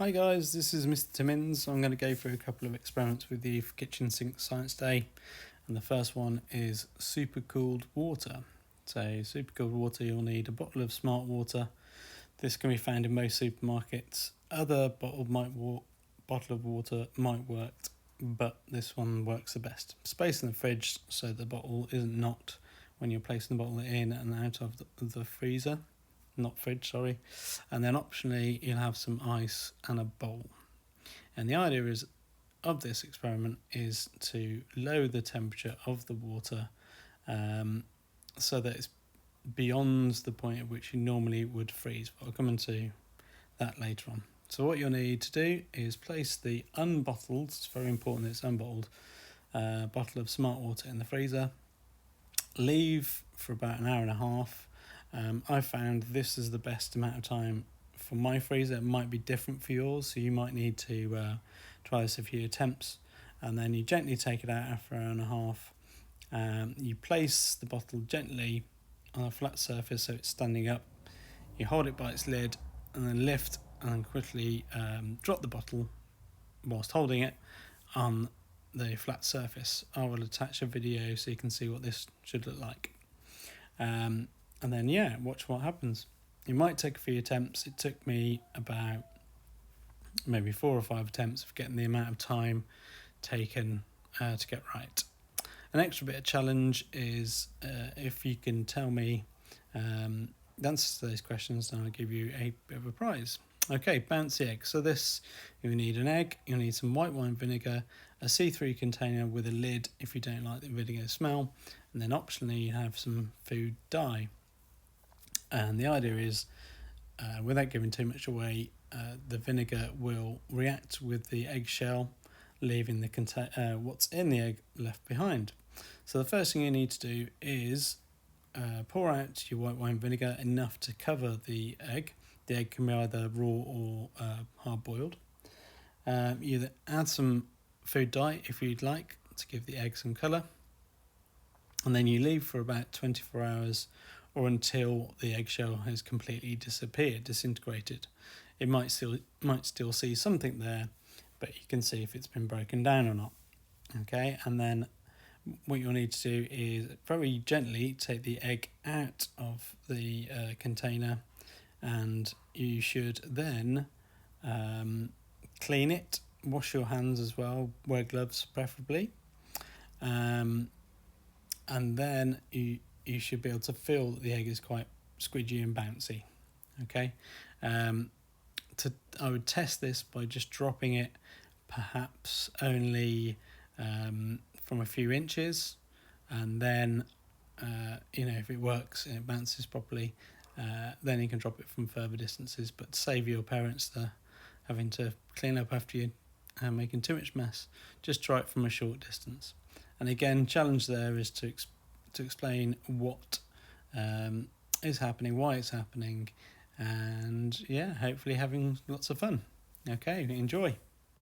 Hi guys, this is Mr. Timmins. I'm going to go through a couple of experiments with you for Kitchen Sink Science Day. And the first one is supercooled water. So supercooled water, you'll need a bottle of smart water. This can be found in most supermarkets. Other bottle of water might work, but this one works the best. Space in the fridge so the bottle isn't knocked when you're placing the bottle in and out of the freezer. Not fridge, sorry. And then optionally you'll have some ice and a bowl. And the idea is of this experiment is to lower the temperature of the water so that it's beyond the point at which you normally would freeze. But I'll come into that later on. So what you'll need to do is place the unbottled, it's very important that it's unbottled, bottle of smart water in the freezer. Leave for about an hour and a half. I found this is the best amount of time for my freezer. It might be different for yours, so you might need to try this a few attempts, and then you gently take it out after an hour and a half. You place the bottle gently on a flat surface so it's standing up. You hold it by its lid and then lift and then quickly drop the bottle whilst holding it on the flat surface. I will attach a video so you can see what this should look like. And then, watch what happens. It might take a few attempts. It took me about maybe 4 or 5 attempts of getting the amount of time taken to get right. An extra bit of challenge is if you can tell me the answers to those questions, then I'll give you a bit of a prize. Okay, bouncy egg. So this, you'll need an egg, you'll need some white wine vinegar, a see-through container with a lid if you don't like the vinegar smell, and then optionally you have some food dye. And the idea is, without giving too much away, the vinegar will react with the eggshell, leaving the what's in the egg left behind. So the first thing you need to do is pour out your white wine vinegar enough to cover the egg. The egg can be either raw or hard-boiled. You then add some food dye if you'd like to give the egg some colour. And then you leave for about 24 hours or until the eggshell has completely disappeared, disintegrated. It might still see something there, but you can see if it's been broken down or not. Okay, and then what you'll need to do is very gently take the egg out of the container, and you should then clean it, wash your hands as well, wear gloves preferably, and then you should be able to feel that the egg is quite squidgy and bouncy. Okay, I would test this by just dropping it perhaps only from a few inches, and then if it works and it bounces properly, then you can drop it from further distances. But to save your parents having to clean up after you making too much mess, just try it from a short distance. And again, challenge there is to explain what is happening, why it's happening, and hopefully having lots of fun. Okay, enjoy.